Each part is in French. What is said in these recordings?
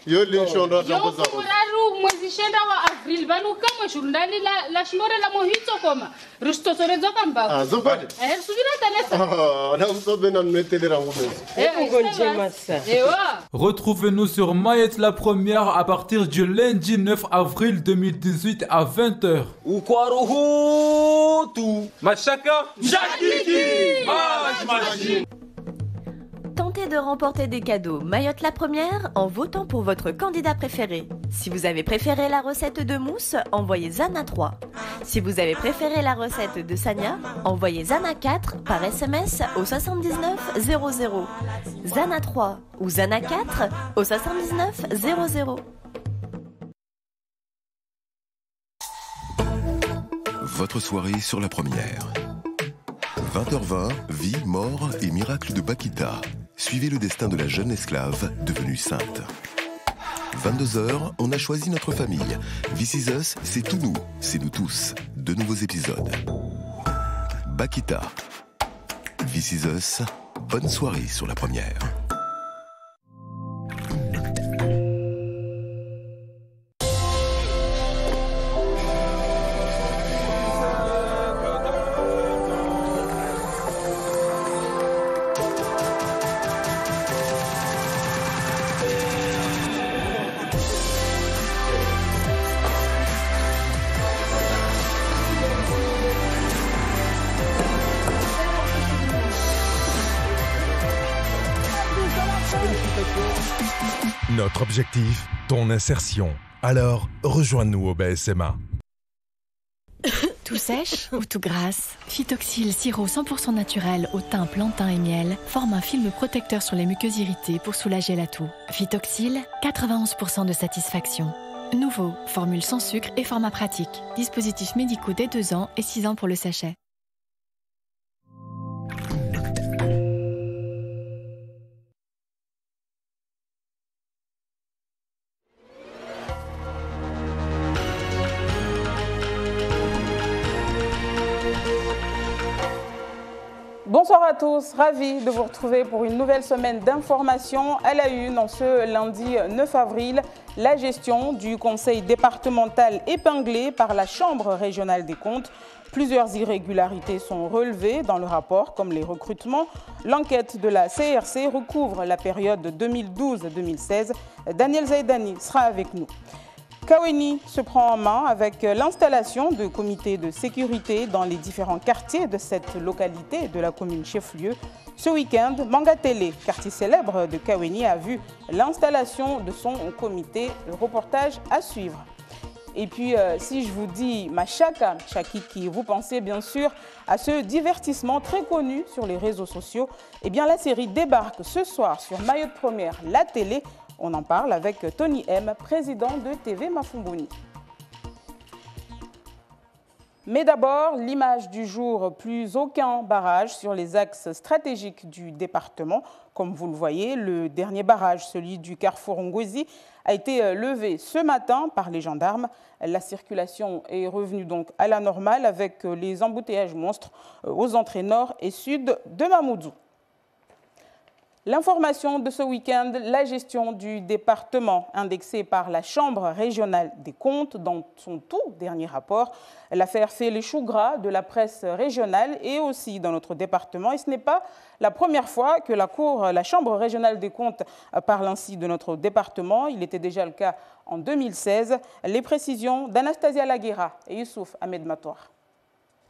Yo linshonda tamboza. Mwezishenda wa Avril vanu kama shurundani la shmore la mohito koma. Rustosore zoka mbao. Ah, zokade. Subira tanesa. Na msobe na mmetele rangu mezi. Retrouvez-nous sur Mayotte la première à partir du lundi 9 avril 2018 à 20h. Ukwaruhutu. Machaka. Shakiki. Machine. Tentez de remporter des cadeaux Mayotte la première en votant pour votre candidat préféré. Si vous avez préféré la recette de mousse, envoyez Zana 3. Si vous avez préféré la recette de Sania, envoyez Zana 4 par SMS au 79 00. Zana 3 ou Zana 4 au 79 00. Votre soirée sur la première. 20h20, vie, mort et miracle de Bakita. Suivez le destin de la jeune esclave devenue sainte. 22h, on a choisi notre famille. This Is Us, c'est tout nous, c'est nous tous. 2 nouveaux épisodes. Bakita. This Is Us, bonne soirée sur la première. Notre objectif, ton insertion. Alors, rejoins-nous au BSMA. Tout sèche ou tout grasse? Phytoxyl sirop 100% naturel au thym, plantain et miel forme un film protecteur sur les muqueuses irritées pour soulager la toux. Phytoxyl, 91% de satisfaction. Nouveau, formule sans sucre et format pratique. Dispositifs médicaux dès 2 ans et 6 ans pour le sachet. Bonsoir à tous, ravi de vous retrouver pour une nouvelle semaine d'information à la une en ce lundi 9 avril. La gestion du conseil départemental épinglée par la Chambre régionale des comptes. Plusieurs irrégularités sont relevées dans le rapport, comme les recrutements. L'enquête de la CRC recouvre la période 2012-2016. Daniel Zaidani sera avec nous. Kaweni se prend en main avec l'installation de comités de sécurité dans les différents quartiers de cette localité de la commune chef-lieu. Ce week-end, Mangatele, quartier célèbre de Kaweni, a vu l'installation de son comité. Le reportage à suivre. Et puis, si je vous dis Machaka, Shakiki, vous pensez bien sûr à ce divertissement très connu sur les réseaux sociaux. Eh bien, la série débarque ce soir sur Mayotte Première, la télé. On en parle avec Tony M, président de TV Mafumbuni. Mais d'abord, l'image du jour, plus aucun barrage sur les axes stratégiques du département. Comme vous le voyez, le dernier barrage, celui du carrefour Ngozi, a été levé ce matin par les gendarmes. La circulation est revenue donc à la normale avec les embouteillages monstres aux entrées nord et sud de Mamoudzou. L'information de ce week-end, la gestion du département indexée par la Chambre régionale des comptes dans son tout dernier rapport. L'affaire fait les choux gras de la presse régionale et aussi dans notre département. Et ce n'est pas la première fois que la Chambre régionale des comptes parle ainsi de notre département. Il était déjà le cas en 2016. Les précisions d'Anastasia Laguera et Youssouf Ahmed Matoir.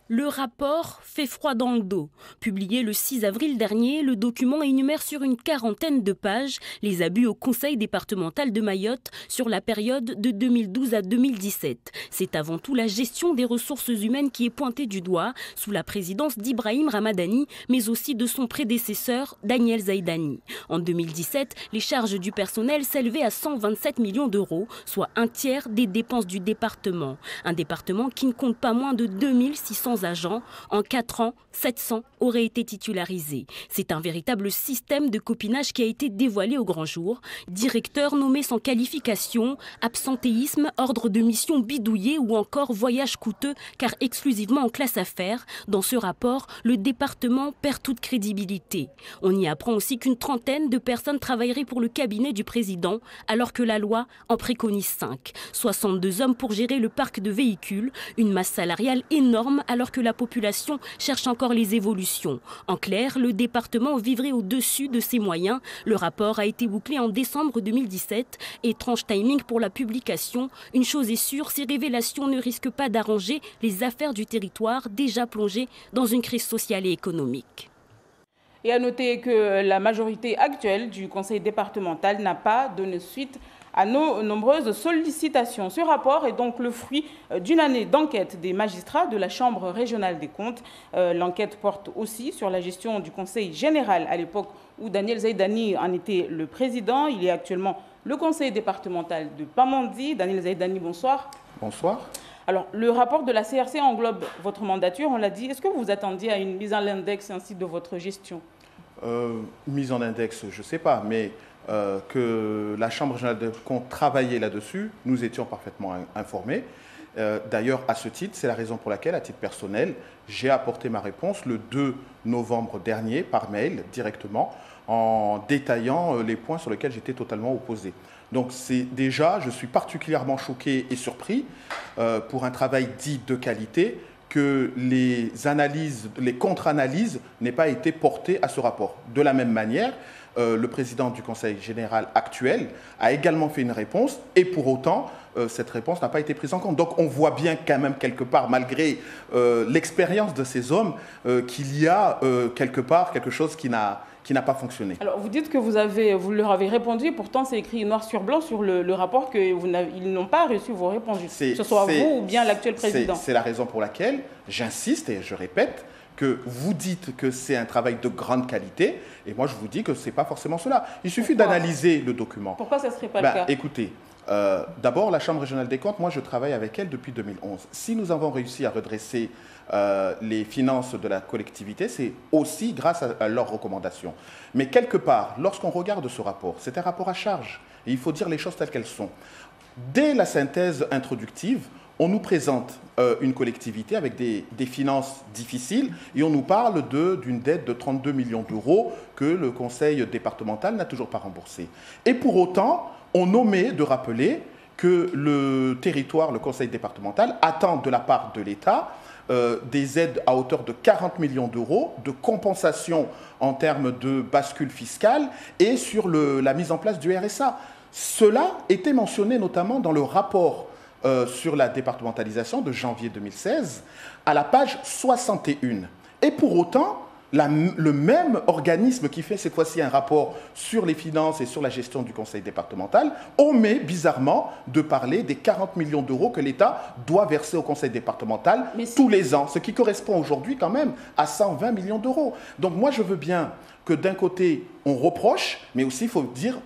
Le rapport fait froid dans le dos. Publié le 6 avril dernier, le document énumère sur une 40aine de pages les abus au conseil départemental de Mayotte sur la période de 2012 à 2017. C'est avant tout la gestion des ressources humaines qui est pointée du doigt sous la présidence d'Ibrahim Ramadani, mais aussi de son prédécesseur Daniel Zaidani. En 2017, les charges du personnel s'élevaient à 127 millions d'euros, soit un tiers des dépenses du département. Un département qui ne compte pas moins de 2600 700 agents. En 4 ans, 700 auraient été titularisés. C'est un véritable système de copinage qui a été dévoilé au grand jour. Directeur nommé sans qualification, absentéisme, ordre de mission bidouillé ou encore voyage coûteux car exclusivement en classe affaires. Dans ce rapport, le département perd toute crédibilité. On y apprend aussi qu'une trentaine de personnes travailleraient pour le cabinet du président alors que la loi en préconise 5. 62 hommes pour gérer le parc de véhicules, une masse salariale énorme alors que la population cherche encore les évolutions. En clair, le département vivrait au-dessus de ses moyens. Le rapport a été bouclé en décembre 2017. Étrange timing pour la publication. Une chose est sûre, ces révélations ne risquent pas d'arranger les affaires du territoire déjà plongées dans une crise sociale et économique. Et à noter que la majorité actuelle du conseil départemental n'a pas donné suite à nos nombreuses sollicitations. Ce rapport est donc le fruit d'une année d'enquête des magistrats de la Chambre régionale des comptes. L'enquête porte aussi sur la gestion du conseil général à l'époque où Daniel Zaïdani en était le président. Il est actuellement le conseil départemental de Pamandzi. Daniel Zaïdani, bonsoir. Bonsoir. Alors, le rapport de la CRC englobe votre mandature, on l'a dit. Est-ce que vous attendiez à une mise en index ainsi de votre gestion? Mise en index, je ne sais pas, mais que la Chambre régionale des comptes travaillait là-dessus, nous étions parfaitement informés. D'ailleurs, à ce titre, c'est la raison pour laquelle, à titre personnel, j'ai apporté ma réponse le 2 novembre dernier par mail directement en détaillant les points sur lesquels j'étais totalement opposé. Donc déjà, je suis particulièrement choqué et surpris pour un travail dit de qualité que les analyses, les contre-analyses n'aient pas été portées à ce rapport. De la même manière, le président du Conseil général actuel a également fait une réponse et pour autant, cette réponse n'a pas été prise en compte. Donc on voit bien quand même quelque part, malgré l'expérience de ces hommes, qu'il y a quelque part quelque chose qui n'a pas fonctionné. Alors vous dites que vous leur avez répondu, pourtant c'est écrit noir sur blanc sur le rapport qu'ils n'ont pas reçu vos réponses, que ce soit vous ou bien l'actuel président. C'est la raison pour laquelle j'insiste et je répète que vous dites que c'est un travail de grande qualité et moi je vous dis que ce n'est pas forcément cela. Il suffit d'analyser le document. Pourquoi ça ne serait pas le cas? Écoutez, d'abord la Chambre régionale des comptes, moi je travaille avec elle depuis 2011. Si nous avons réussi à redresser les finances de la collectivité, c'est aussi grâce à leurs recommandations. Mais quelque part, lorsqu'on regarde ce rapport, c'est un rapport à charge. Et il faut dire les choses telles qu'elles sont. Dès la synthèse introductive, on nous présente une collectivité avec des finances difficiles et on nous parle d'une dette de 32 millions d'euros que le conseil départemental n'a toujours pas remboursée. Et pour autant, on omet de rappeler que le territoire, le conseil départemental, attend de la part de l'État des aides à hauteur de 40 millions d'euros, de compensation en termes de bascule fiscale et sur la mise en place du RSA. Cela était mentionné notamment dans le rapport sur la départementalisation de janvier 2016 à la page 61. Et pour autant, le même organisme qui fait cette fois-ci un rapport sur les finances et sur la gestion du conseil départemental omet bizarrement de parler des 40 millions d'euros que l'État doit verser au conseil départemental tous les ans, ce qui correspond aujourd'hui quand même à 120 millions d'euros. Donc moi je veux bien que d'un côté on reproche, mais aussi il faut dire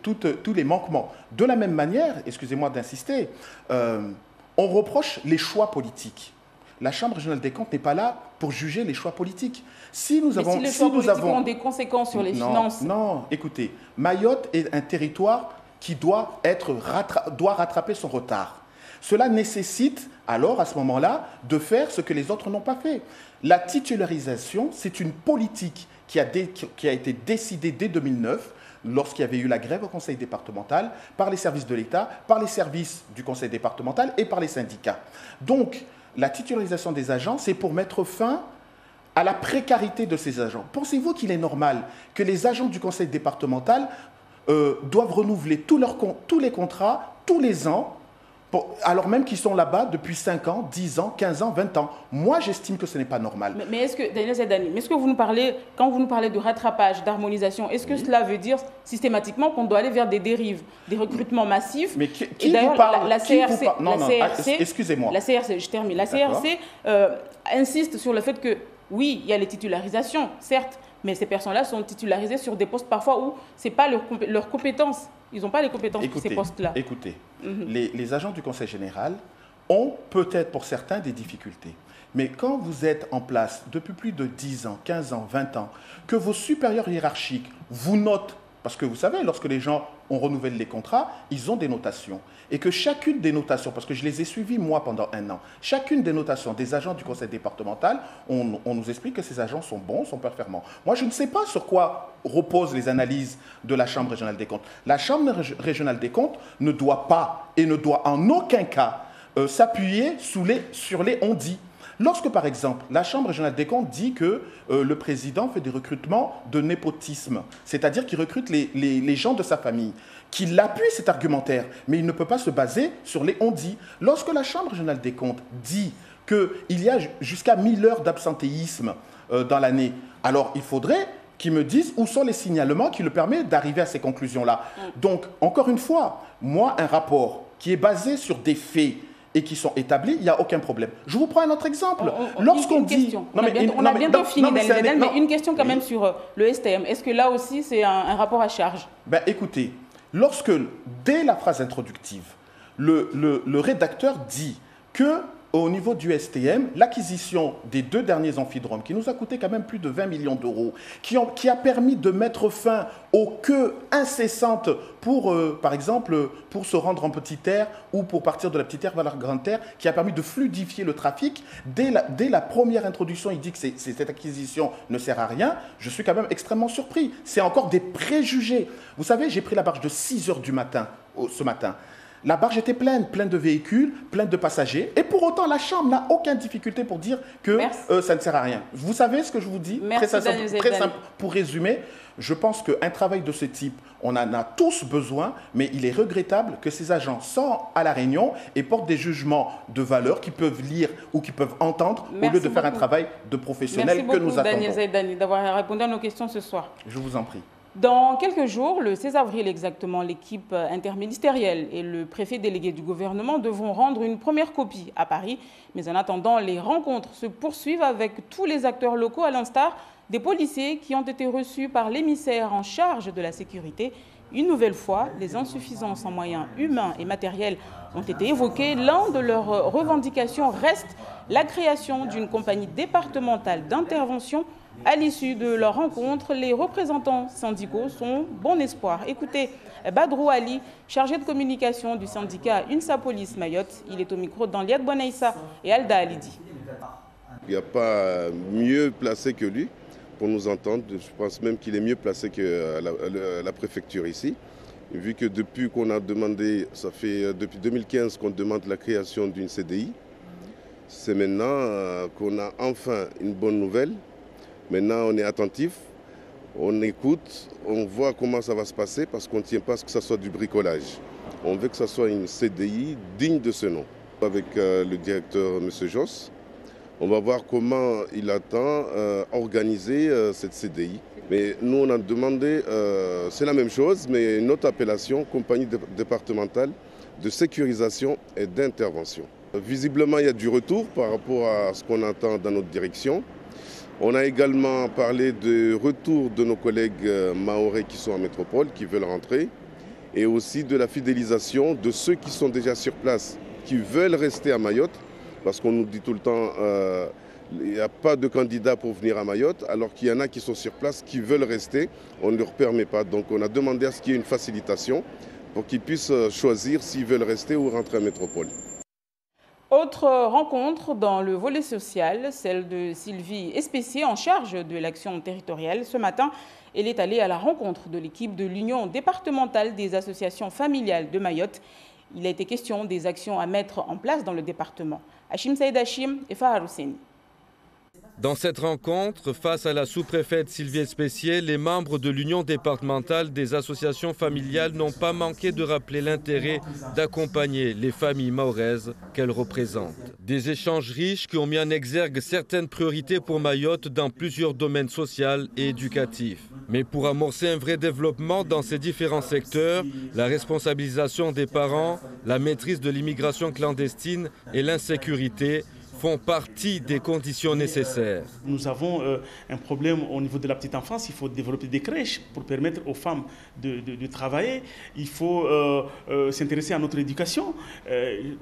tous les manquements. De la même manière, excusez-moi d'insister, on reproche les choix politiques. La Chambre régionale des comptes n'est pas là pour juger les choix politiques. Si les choix politiques ont des conséquences sur les finances. Non, écoutez, Mayotte est un territoire qui doit rattraper son retard. Cela nécessite alors, à ce moment-là, de faire ce que les autres n'ont pas fait. La titularisation, c'est une politique qui a été décidée dès 2009, lorsqu'il y avait eu la grève au conseil départemental, par les services de l'État, par les services du conseil départemental et par les syndicats. Donc, la titularisation des agents, c'est pour mettre fin à la précarité de ces agents. Pensez-vous qu'il est normal que les agents du conseil départemental doivent renouveler tous les contrats tous les ans, alors même qu'ils sont là-bas depuis 5 ans, 10 ans, 15 ans, 20 ans. Moi, j'estime que ce n'est pas normal. Mais est-ce que, Daniel Zaïdani, quand vous nous parlez de rattrapage, d'harmonisation, est-ce que cela veut dire systématiquement qu'on doit aller vers des dérives, des recrutements massifs? Mais qui vous parle? La CRC, excusez-moi. La CRC, je termine. La CRC insiste sur le fait que, oui, il y a les titularisations, certes, mais ces personnes-là sont titularisées sur des postes parfois où ce n'est pas leur compétence. Ils n'ont pas les compétences pour ces postes-là. Écoutez, les agents du Conseil général ont peut-être pour certains des difficultés. Mais quand vous êtes en place depuis plus de 10 ans, 15 ans, 20 ans, que vos supérieurs hiérarchiques vous notent, parce que vous savez, lorsque les gens ont renouvelé les contrats, ils ont des notations. Et que chacune des notations, parce que je les ai suivies moi pendant 1 an, chacune des notations des agents du conseil départemental, on nous explique que ces agents sont bons, sont performants. Moi, je ne sais pas sur quoi reposent les analyses de la Chambre régionale des comptes. La Chambre régionale des comptes ne doit pas et ne doit en aucun cas s'appuyer sur les on-dit. Lorsque, par exemple, la Chambre régionale des comptes dit que le président fait des recrutements de népotisme, c'est-à-dire qu'il recrute les gens de sa famille, qu'il appuie cet argumentaire, mais il ne peut pas se baser sur les on-dit. Lorsque la Chambre régionale des comptes dit qu'il y a jusqu'à 1000 heures d'absentéisme dans l'année, alors il faudrait qu'ils me disent où sont les signalements qui le permettent d'arriver à ces conclusions-là. Donc, encore une fois, moi, un rapport qui est basé sur des faits et qui sont établis, il n'y a aucun problème. Je vous prends un autre exemple. Lorsqu'on dit... On a bientôt fini, Daniel, mais une question quand même sur le STM. Est-ce que là aussi, c'est un rapport à charge? Écoutez, dès la phrase introductive, le rédacteur dit que au niveau du STM, l'acquisition des 2 derniers amphidromes, qui nous a coûté quand même plus de 20 millions d'euros, qui a permis de mettre fin aux queues incessantes pour, par exemple, pour se rendre en petite terre ou pour partir de la petite terre vers la grande terre, qui a permis de fluidifier le trafic. Dès la première introduction, il dit que cette acquisition ne sert à rien. Je suis quand même extrêmement surpris. C'est encore des préjugés. Vous savez, j'ai pris la barge de 6 h du matin, ce matin. La barge était pleine de véhicules, pleine de passagers. Et pour autant, la Chambre n'a aucune difficulté pour dire que ça ne sert à rien. Vous savez ce que je vous dis? Très simple. Pour résumer, je pense qu'un travail de ce type, on en a tous besoin, mais il est regrettable que ces agents sortent à la réunion et portent des jugements de valeur qu'ils peuvent lire ou qu'ils peuvent entendre au lieu de faire un travail de professionnel que nous attendons. Merci beaucoup, Daniel Zaidani, d'avoir répondu à nos questions ce soir. Je vous en prie. Dans quelques jours, le 16 avril exactement, l'équipe interministérielle et le préfet délégué du gouvernement devront rendre une première copie à Paris. Mais en attendant, les rencontres se poursuivent avec tous les acteurs locaux, à l'instar des policiers qui ont été reçus par l'émissaire en charge de la sécurité. Une nouvelle fois, les insuffisances en moyens humains et matériels ont été évoquées. L'un de leurs revendications reste la création d'une compagnie départementale d'intervention. À l'issue de leur rencontre, les représentants syndicaux sont bon espoir. Écoutez, Badrou Ali, chargé de communication du syndicat UNSA Police Mayotte, il est au micro d'Anliad Bonaïssa et Alda Alidi. Il n'y a pas mieux placé que lui pour nous entendre. Je pense même qu'il est mieux placé que la préfecture ici, vu que depuis qu'on a demandé, ça fait depuis 2015 qu'on demande la création d'une CDI, c'est maintenant qu'on a enfin une bonne nouvelle. Maintenant, on est attentif, on écoute, on voit comment ça va se passer parce qu'on ne tient pas à ce que ça soit du bricolage. On veut que ça soit une CDI digne de ce nom. Avec le directeur, M. Joss, on va voir comment il attend organiser cette CDI. Mais nous, on a demandé, c'est la même chose, mais une autre appellation, compagnie départementale de sécurisation et d'intervention. Visiblement, il y a du retour par rapport à ce qu'on entend dans notre direction. On a également parlé de retour de nos collègues mahorais qui sont en métropole, qui veulent rentrer, et aussi de la fidélisation de ceux qui sont déjà sur place, qui veulent rester à Mayotte, parce qu'on nous dit tout le temps il n'y a pas de candidats pour venir à Mayotte, alors qu'il y en a qui sont sur place, qui veulent rester, on ne leur permet pas. Donc on a demandé à ce qu'il y ait une facilitation pour qu'ils puissent choisir s'ils veulent rester ou rentrer à métropole. Autre rencontre dans le volet social, celle de Sylvie Espessier en charge de l'action territoriale. Ce matin, elle est allée à la rencontre de l'équipe de l'Union départementale des associations familiales de Mayotte. Il a été question des actions à mettre en place dans le département. Hachim Saïd Hachim et Fahar Hussein. Dans cette rencontre, face à la sous-préfète Sylvie Espessier, les membres de l'Union départementale des associations familiales n'ont pas manqué de rappeler l'intérêt d'accompagner les familles mahoraises qu'elles représentent. Des échanges riches qui ont mis en exergue certaines priorités pour Mayotte dans plusieurs domaines sociaux et éducatifs. Mais pour amorcer un vrai développement dans ces différents secteurs, la responsabilisation des parents, la maîtrise de l'immigration clandestine et l'insécurité font partie des conditions nécessaires. Nous avons un problème au niveau de la petite enfance. Il faut développer des crèches pour permettre aux femmes de travailler. Il faut s'intéresser à notre éducation.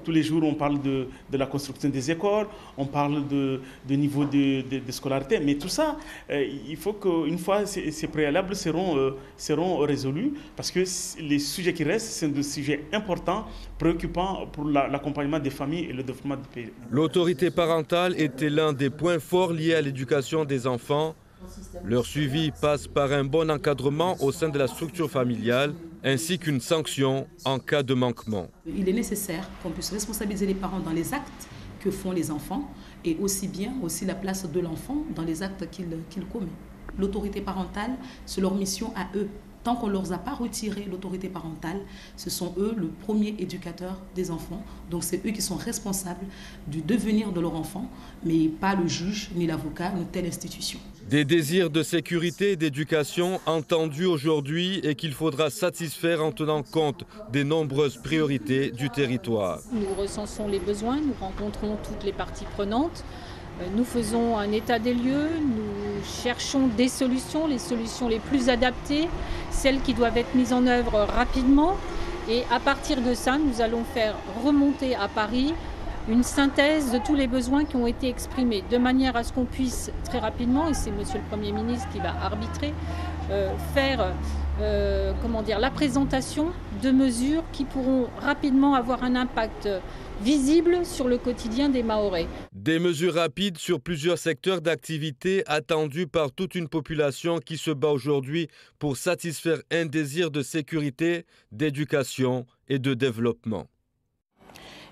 Tous les jours, on parle de la construction des écoles, on parle de niveau de scolarité. Mais tout ça, il faut qu'une fois ces préalables seront résolus, parce que les sujets qui restent sont des sujets importants, préoccupants pour l'accompagnement des familles et le développement du pays. L'autorité parentale était l'un des points forts liés à l'éducation des enfants. Leur suivi passe par un bon encadrement au sein de la structure familiale, ainsi qu'une sanction en cas de manquement. Il est nécessaire qu'on puisse responsabiliser les parents dans les actes que font les enfants, et aussi la place de l'enfant dans les actes qu'il commet. L'autorité parentale, c'est leur mission à eux. Tant qu'on ne leur a pas retiré l'autorité parentale, ce sont eux le premier éducateur des enfants. Donc c'est eux qui sont responsables du devenir de leur enfant, mais pas le juge, ni l'avocat, ni telle institution. Des désirs de sécurité et d'éducation entendus aujourd'hui et qu'il faudra satisfaire en tenant compte des nombreuses priorités du territoire. Nous recensons les besoins, nous rencontrons toutes les parties prenantes. Nous faisons un état des lieux, nous cherchons des solutions, les solutions les plus adaptées, celles qui doivent être mises en œuvre rapidement. Et à partir de ça, nous allons faire remonter à Paris une synthèse de tous les besoins qui ont été exprimés, de manière à ce qu'on puisse très rapidement, et c'est Monsieur le Premier ministre qui va arbitrer, faire la présentation de mesures qui pourront rapidement avoir un impact visible sur le quotidien des Mahorais. Des mesures rapides sur plusieurs secteurs d'activité attendus par toute une population qui se bat aujourd'hui pour satisfaire un désir de sécurité, d'éducation et de développement.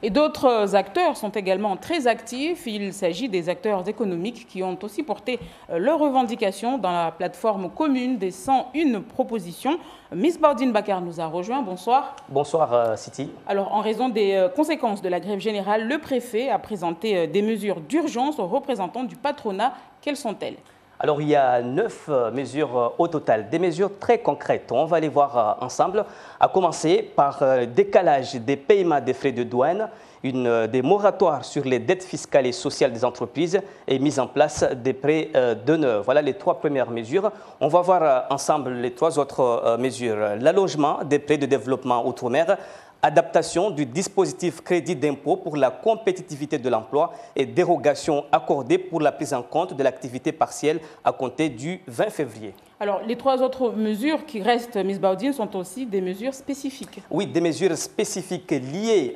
Et d'autres acteurs sont également très actifs. Il s'agit des acteurs économiques qui ont aussi porté leurs revendications dans la plateforme commune des 101 propositions. Miss Baudine Bakar nous a rejoint. Bonsoir. Bonsoir, Siti. Alors, en raison des conséquences de la grève générale, le préfet a présenté des mesures d'urgence aux représentants du patronat. Quelles sont-elles ? Alors, il y a 9 mesures au total, des mesures très concrètes. On va les voir ensemble, à commencer par décalage des paiements des frais de douane, des moratoires sur les dettes fiscales et sociales des entreprises et mise en place des prêts d'honneur. Voilà les 3 premières mesures. On va voir ensemble les 3 autres mesures. L'allongement des prêts de développement outre-mer, adaptation du dispositif crédit d'impôt pour la compétitivité de l'emploi et dérogation accordée pour la prise en compte de l'activité partielle à compter du 20 février. Alors, les 3 autres mesures qui restent, Miss Baudine, sont aussi des mesures spécifiques. Oui, des mesures spécifiques liées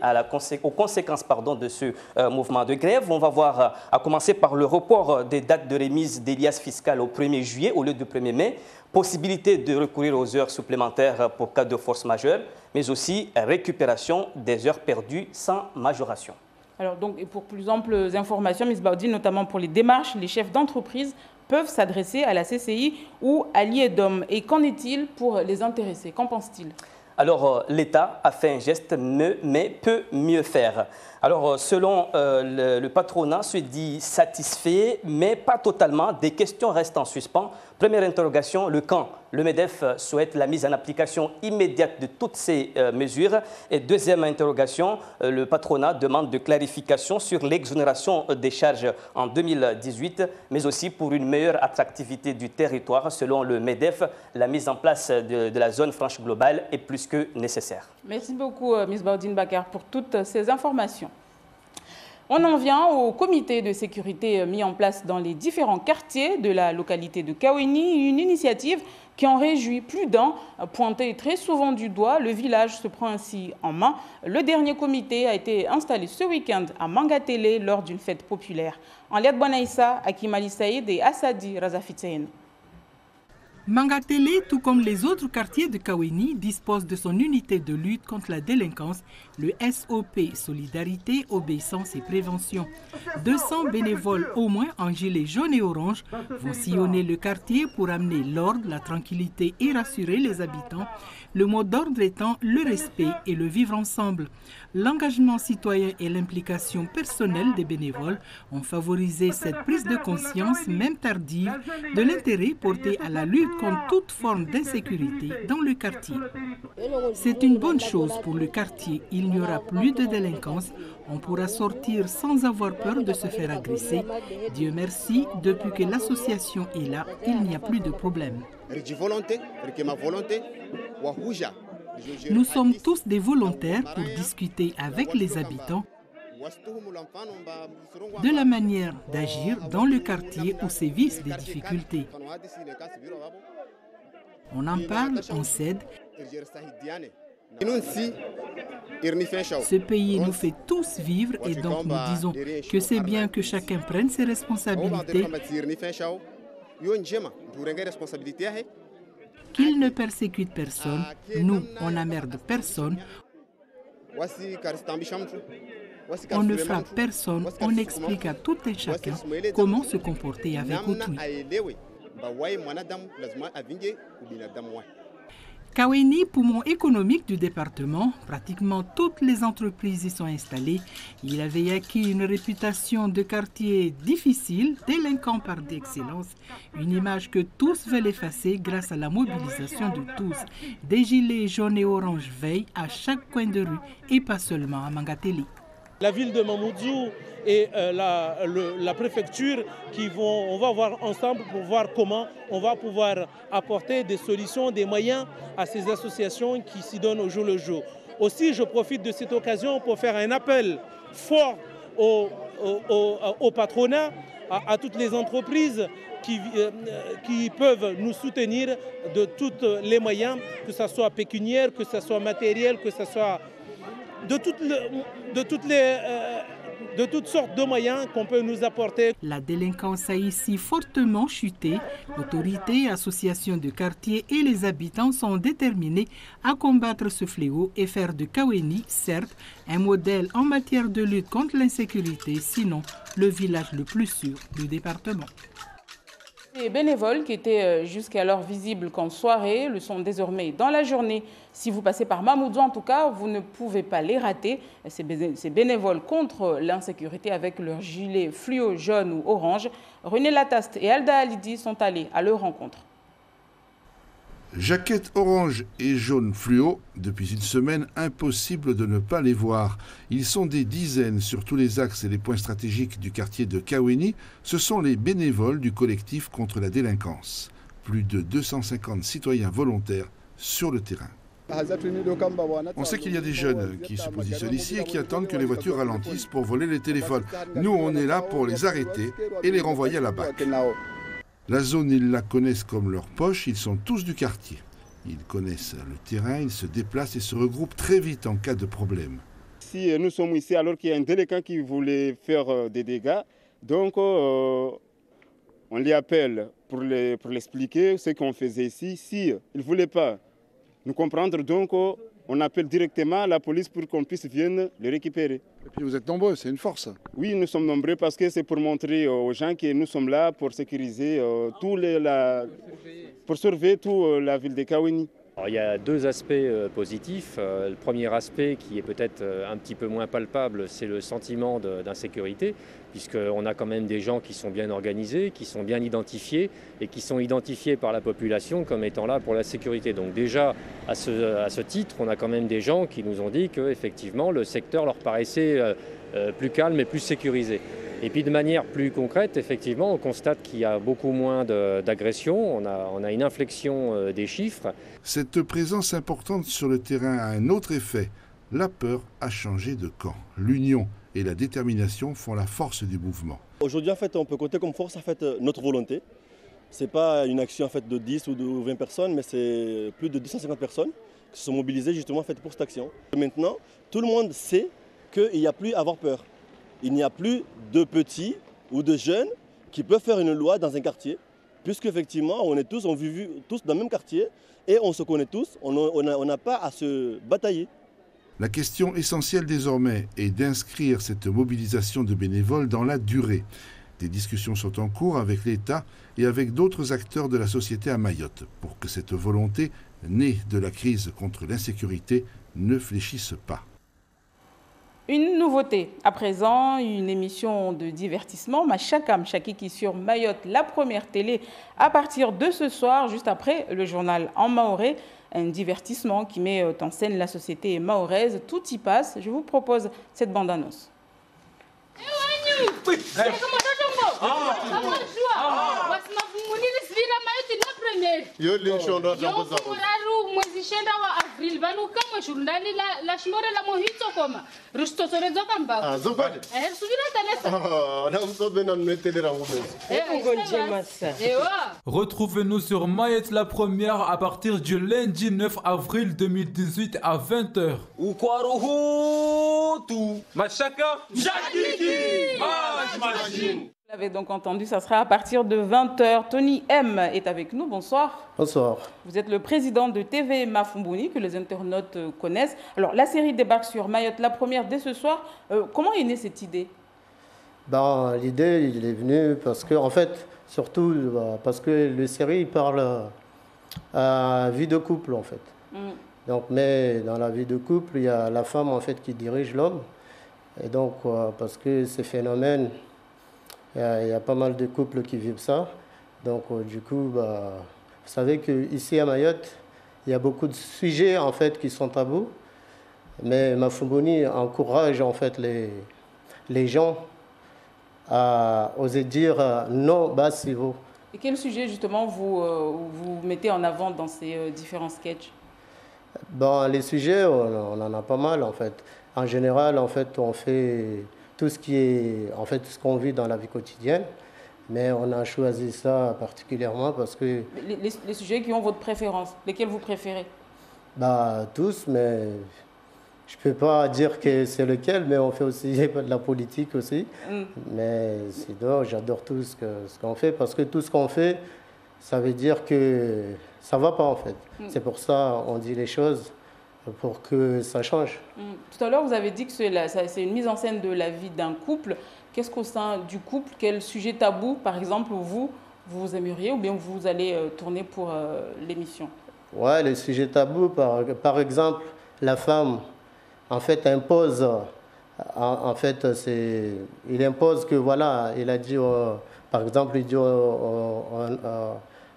aux conséquences de ce mouvement de grève. On va voir, à commencer par le report des dates de remise des liasses fiscales au 1er juillet au lieu du 1er mai, possibilité de recourir aux heures supplémentaires pour cas de force majeure, mais aussi récupération des heures perdues sans majoration. Alors, donc, et pour plus amples informations, Miss Baudine, notamment pour les démarches, les chefs d'entreprise peuvent s'adresser à la CCI ou à l'IEDOM. Et qu'en est-il pour les intéressés? Qu'en pense-t-il? Alors, l'État a fait un geste, mais peut mieux faire. Alors, selon le patronat, se dit satisfait, mais pas totalement. Des questions restent en suspens. Première interrogation, le quand? Le MEDEF souhaite la mise en application immédiate de toutes ces mesures. Et deuxième interrogation, le patronat demande de clarification sur l'exonération des charges en 2018, mais aussi pour une meilleure attractivité du territoire. Selon le MEDEF, la mise en place de la zone franche globale est plus que nécessaire. Merci beaucoup, Miss Baudine Bakar, pour toutes ces informations. On en vient au comité de sécurité mis en place dans les différents quartiers de la localité de Kaweni, une initiative qui en réjouit plus d'un. Pointé très souvent du doigt, le village se prend ainsi en main. Le dernier comité a été installé ce week-end à Mangatele lors d'une fête populaire. En Liad Bonaïssa, Hakim Ali Saïd et Assadi Razafitsen. Mangatele, tout comme les autres quartiers de Kaweni, dispose de son unité de lutte contre la délinquance, le SOP, Solidarité, Obéissance et Prévention. 200 bénévoles au moins en gilet jaune et orange vont sillonner le quartier pour amener l'ordre, la tranquillité et rassurer les habitants. Le mot d'ordre étant le respect et le vivre ensemble. L'engagement citoyen et l'implication personnelle des bénévoles ont favorisé cette prise de conscience, même tardive, de l'intérêt porté à la lutte lutte contre toute forme d'insécurité dans le quartier. C'est une bonne chose pour le quartier. Il n'y aura plus de délinquance. On pourra sortir sans avoir peur de se faire agresser. Dieu merci, depuis que l'association est là, il n'y a plus de problème. Nous sommes tous des volontaires pour discuter avec les habitants de la manière d'agir dans le quartier où sévissent des difficultés. On en parle, on s'aide. Ce pays nous fait tous vivre et donc nous disons que c'est bien que chacun prenne ses responsabilités, qu'il ne persécute personne. Nous, on n'emmerde personne. On ne frappe personne, on explique à tout un chacun comment se comporter avec autrui. Kaweni, poumon économique du département, pratiquement toutes les entreprises y sont installées. Il avait acquis une réputation de quartier difficile, délinquant par d'excellence, une image que tous veulent effacer grâce à la mobilisation de tous. Des gilets jaunes et oranges veillent à chaque coin de rue et pas seulement à Mangateli. La ville de Mamoudzou et la préfecture on va voir ensemble pour voir comment on va pouvoir apporter des solutions, des moyens à ces associations qui s'y donnent au jour le jour. Aussi, je profite de cette occasion pour faire un appel fort au patronat, à toutes les entreprises qui peuvent nous soutenir de tous les moyens, que ce soit pécuniaire, que ce soit matériel, que ce soit de toutes sortes de moyens qu'on peut nous apporter. La délinquance a ici fortement chuté. Autorités, associations de quartier et les habitants sont déterminés à combattre ce fléau et faire de Kaweni, certes, un modèle en matière de lutte contre l'insécurité, sinon le village le plus sûr du département. Les bénévoles qui étaient jusqu'alors visibles qu'en soirée le sont désormais dans la journée. Si vous passez par Mamoudzou, en tout cas, vous ne pouvez pas les rater. Ces bénévoles contre l'insécurité avec leurs gilets fluo, jaune ou orange. René Lataste et Alda Alidi sont allés à leur rencontre. Jaquettes orange et jaune fluo, depuis une semaine, impossible de ne pas les voir. Ils sont des dizaines sur tous les axes et les points stratégiques du quartier de Kaweni. Ce sont les bénévoles du collectif contre la délinquance. Plus de 250 citoyens volontaires sur le terrain. On sait qu'il y a des jeunes qui se positionnent ici et qui attendent que les voitures ralentissent pour voler les téléphones. Nous, on est là pour les arrêter et les renvoyer à la BAC. La zone, ils la connaissent comme leur poche, ils sont tous du quartier. Ils connaissent le terrain, ils se déplacent et se regroupent très vite en cas de problème. Si nous sommes ici alors qu'il y a un délinquant qui voulait faire des dégâts, donc on les appelle pour l'expliquer ce qu'on faisait ici. Si ils ne voulaient pas nous comprendre, donc on appelle directement la police pour qu'on puisse venir les récupérer. Et puis vous êtes nombreux, c'est une force. Oui, nous sommes nombreux parce que c'est pour montrer aux gens que nous sommes là pour sécuriser, pour surveiller toute la ville de Kaweni. Alors, il y a deux aspects positifs. Le premier aspect qui est peut-être un petit peu moins palpable, c'est le sentiment d'insécurité, puisqu'on a quand même des gens qui sont bien organisés, qui sont bien identifiés et qui sont identifiés par la population comme étant là pour la sécurité. Donc déjà, à ce titre, on a quand même des gens qui nous ont dit qu'effectivement le secteur leur paraissait plus calme et plus sécurisé. Et puis de manière plus concrète, effectivement, on constate qu'il y a beaucoup moins d'agressions, on a une inflexion des chiffres. Cette présence importante sur le terrain a un autre effet. La peur a changé de camp. L'union et la détermination font la force du mouvement. Aujourd'hui, en fait, on peut compter comme force en fait, notre volonté. Ce n'est pas une action en fait, de 10 ou de 20 personnes, mais c'est plus de 250 personnes qui se sont mobilisées justement en fait, pour cette action. Maintenant, tout le monde sait qu'il n'y a plus à avoir peur. Il n'y a plus de petits ou de jeunes qui peuvent faire une loi dans un quartier, puisqu'effectivement, on vit tous dans le même quartier et on se connaît tous, on n'a pas à se batailler. La question essentielle désormais est d'inscrire cette mobilisation de bénévoles dans la durée. Des discussions sont en cours avec l'État et avec d'autres acteurs de la société à Mayotte pour que cette volonté, née de la crise contre l'insécurité, ne fléchisse pas. Une nouveauté, à présent, une émission de divertissement, Machakam Chakiki sur Mayotte, la première télé, à partir de ce soir, juste après le journal en mahorais, un divertissement qui met en scène la société mahoraise. Tout y passe. Je vous propose cette bande-annonce. mwezishenda wa Avril vanu kama shundani la shmore la mohito koma rusto sore zoka mbao zopale subira tanesa na usobe na mnetelera Retrouvez-nous sur Mayotte la première à partir du lundi 9 avril 2018 à 20h. Machaka Chakiki Machine. Vous l'avez donc entendu, ça sera à partir de 20h. Tony M est avec nous, bonsoir. Bonsoir. Vous êtes le président de TV Mafumbouni, que les internautes connaissent. Alors, la série débarque sur Mayotte, la première dès ce soir. Comment est née cette idée? L'idée, il est venu parce que, en fait, surtout parce que la série parle à vie de couple, en fait. Donc, mais dans la vie de couple, il y a la femme, en fait, qui dirige l'homme. Et donc, parce que ces phénomènes, il y a pas mal de couples qui vivent ça. Donc, du coup, vous savez qu'ici à Mayotte, il y a beaucoup de sujets en fait, qui sont tabous. Mais Mafumbouni encourage en fait, les gens à oser dire non, c'est vous. Et quel sujet justement vous mettez en avant dans ces différents sketchs? Les sujets, on en a pas mal en fait. En général, en fait, on fait tout ce qui est, en fait, ce qu'on vit dans la vie quotidienne. Mais on a choisi ça particulièrement parce que... Les sujets qui ont votre préférence, lesquels vous préférez? Tous, mais je ne peux pas dire que c'est lequel, mais on fait aussi de la politique aussi. Mais sinon, j'adore tout ce qu'on fait parce que tout ce qu'on fait, ça veut dire que ça ne va pas en fait. C'est pour ça qu'on dit les choses, pour que ça change. Tout à l'heure, vous avez dit que c'est une mise en scène de la vie d'un couple. Qu'est-ce qu'au sein du couple, quel sujet tabou, par exemple, vous aimeriez ou bien vous allez tourner pour l'émission? Ouais, les sujets tabous, par exemple, la femme, en fait, impose, il impose que, voilà, il a dit, par exemple, il dit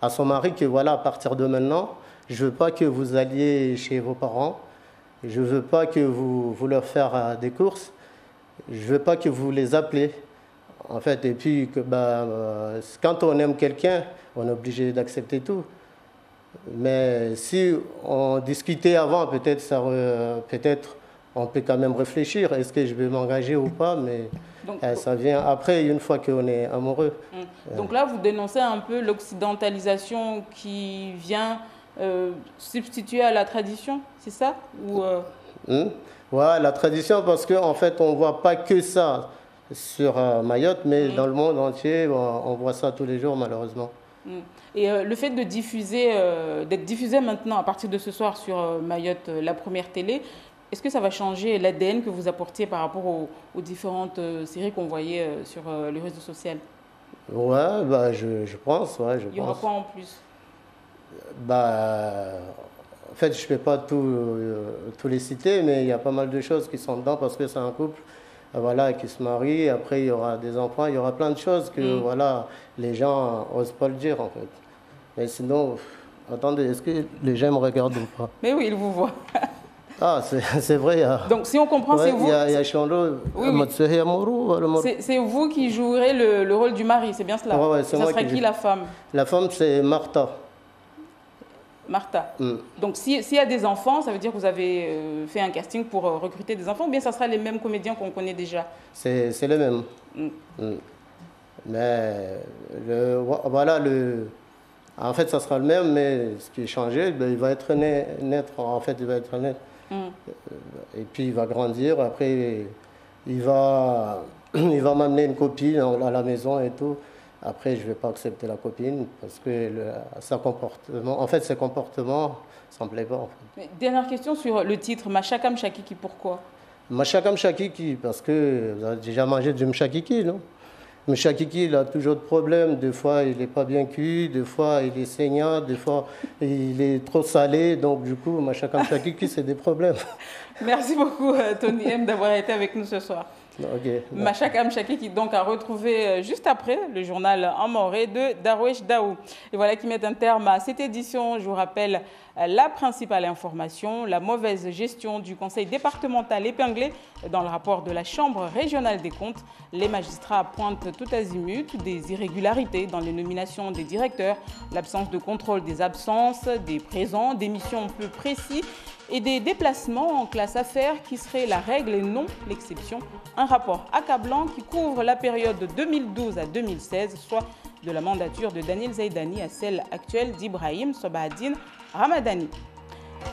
à son mari que, voilà, à partir de maintenant, je ne veux pas que vous alliez chez vos parents, je ne veux pas que vous leur faire des courses, je ne veux pas que vous les appelez. En fait, et puis, quand on aime quelqu'un, on est obligé d'accepter tout. Mais si on discutait avant, peut-être on peut quand même réfléchir, est-ce que je vais m'engager ou pas, mais ça vient après, une fois qu'on est amoureux. Donc là, vous dénoncez un peu l'occidentalisation qui vient substituer à la tradition, c'est ça ou Ouais, la tradition, parce qu'en fait, on ne voit pas que ça sur Mayotte, mais dans le monde entier, on voit ça tous les jours, malheureusement. Et le fait de diffuser, d'être diffusé maintenant, à partir de ce soir, sur Mayotte, la première télé, est-ce que ça va changer l'ADN que vous apportiez par rapport aux différentes séries qu'on voyait sur les réseaux sociaux? Ouais, je pense. Ouais, Il y aura quoi en plus? En fait, je ne peux pas tous les citer, mais il y a pas mal de choses qui sont dedans parce que c'est un couple qui se marie. Après, il y aura des enfants, il y aura plein de choses que les gens n'osent pas le dire, en fait. Mais sinon, attendez, est-ce que les gens me regardent ou pas? Mais oui, ils vous voient. C'est vrai. Donc, si on comprend, c'est vous. Il y a Chando. C'est vous qui jouerez le rôle du mari, c'est bien cela? Ouais, ça sera qui la femme? La femme, c'est Martha. Martha. Donc, s'il y a des enfants, ça veut dire que vous avez fait un casting pour recruter des enfants, ou bien ça sera les mêmes comédiens qu'on connaît déjà? C'est les mêmes. Mais en fait, ça sera le même, mais ce qui est changé, il va être naître. En fait, il va être naître. Et puis, il va grandir. Après, il va m'amener une copine à la maison et tout. Après, je ne vais pas accepter la copine parce que ses comportements, ça ne me plaît pas. En fait. Mais dernière question sur le titre, Machakam Chakiki, pourquoi? Machakam Chakiki, parce que vous avez déjà mangé du mchakiki, non? Mchakiki, il a toujours de problèmes. Des fois, il n'est pas bien cuit, des fois, il est saignant, des fois, il est trop salé. Donc, du coup, Machaka Mchakiki, c'est des problèmes. Merci beaucoup, Tony M, d'avoir été avec nous ce soir. Okay, Machaka Mchakiki qui donc a retrouvé juste après le journal en moré de Darwesh Daou. Et voilà qui met un terme à cette édition. Je vous rappelle la principale information, la mauvaise gestion du conseil départemental épinglé dans le rapport de la Chambre régionale des comptes. Les magistrats pointent tout azimut des irrégularités dans les nominations des directeurs, l'absence de contrôle des absences, des présents, des missions peu précis et des déplacements en classe affaires qui seraient la règle et non l'exception. Un rapport accablant qui couvre la période de 2012 à 2016, soit de la mandature de Daniel Zaidani à celle actuelle d'Ibrahim Sobahadine Ramadani.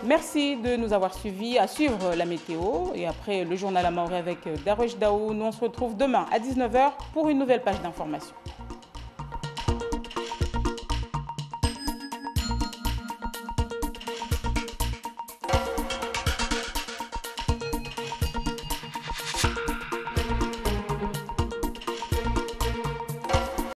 Merci de nous avoir suivis, à suivre la météo et après le journal à Maoré avec Darwesh Daou. Nous on se retrouve demain à 19 h pour une nouvelle page d'information.